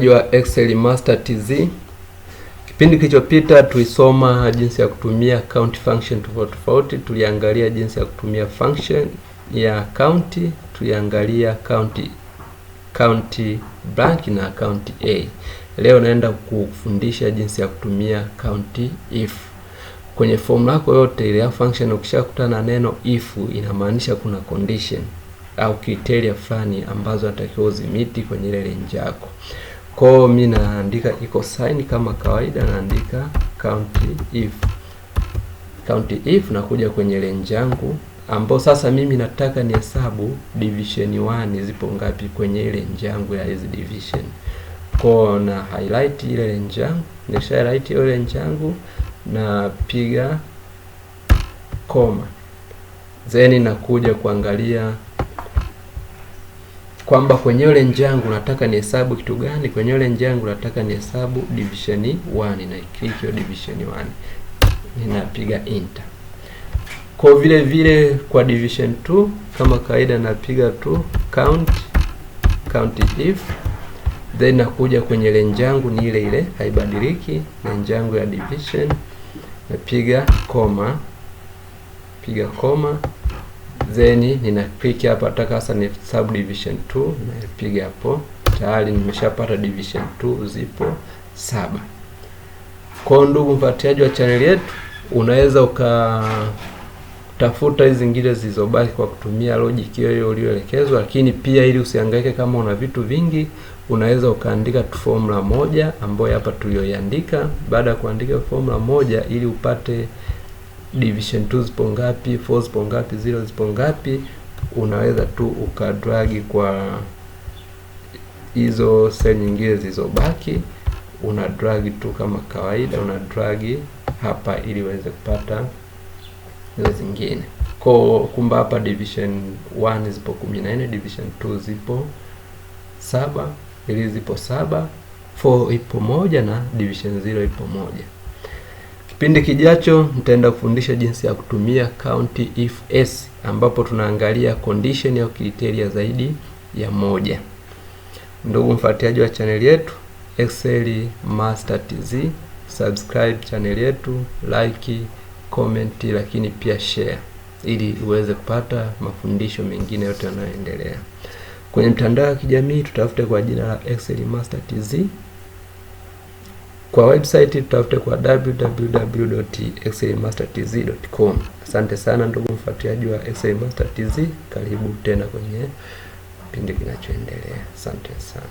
wa Excel Master TZ. Kipindi kilichopita tulisoma jinsi ya kutumia count function tofauti. Tuliangalia jinsi ya kutumia function ya count, tuliangalia count blank na count a. Leo naenda kufundisha jinsi ya kutumia count if. Kwenye formula yako yote ile ya function ukishakutana na neno if, inamaanisha kuna condition au criteria fulani ambazo natakiwa uzimiti kwenye ile range yako. Kwa mimi naandika iko sign kama kawaida, naandika count if nakuja kwenye range yangu ambao sasa mimi nataka ni hesabu division 1 zipo ngapi kwenye ile range yangu ya hizi division. Kwa na highlight ile range yangu, nisha highlight ile range yangu na piga koma. Then nakuja kuangalia kwamba kwenye range yangu nataka ni hesabu kitu gani. Kwenye range yangu nataka ni hesabu division 1, na click hiyo division 1, ninapiga enter. Kwa vile vile kwa division 2 kama kawaida napiga tu count if, then nakuja kwenye range yangu ni ile ile, haibadiliki. Range yangu ya division napiga koma, then nina click hapa, nataka sasa ni subdivision 2, napiga hapo. Tayari nimeshapata division 2 zipo 7. Kwa ndugu mfuatiliaji wa channel yetu, unaweza ukatafuta hizi zingine zilizobaki kwa kutumia logic hiyo uliyoelekezwa, lakini pia ili usihangaike kama una vitu vingi, unaweza ukaandika tu formula moja ambayo hapa tulioiandika. Baada ya kuandika formula moja, ili upate division 2 zipo ngapi, 4 zipo ngapi, 0 zipo ngapi, unaweza tu ukadragi kwa hizo cell nyingine zilizobaki, una drag tu kama kawaida, una drag hapa ili uweze kupata hizo zingine. Kwa kumba hapa division 1 zipo 14, division 2 zipo 7, ili zipo 7, 4 ipo 1 na division 0 ipo 1. Kipindi kijacho nitaenda kufundisha jinsi ya kutumia count if s, ambapo tunaangalia condition au criteria zaidi ya moja. Ndugu mfuatiliaji wa channel yetu Excel Master TZ, subscribe channel yetu, like, comment, lakini pia share ili uweze kupata mafundisho mengine yote yanayoendelea. Kwenye mtandao wa kijamii tutafute kwa jina la Excel Master TZ. Kwa website tutafute kwa www.excelmastertz.com. Asante sana ndugu mfuatiliaji wa Excel Master TZ, karibu tena kwenye kipindi kinachoendelea. Asante sana.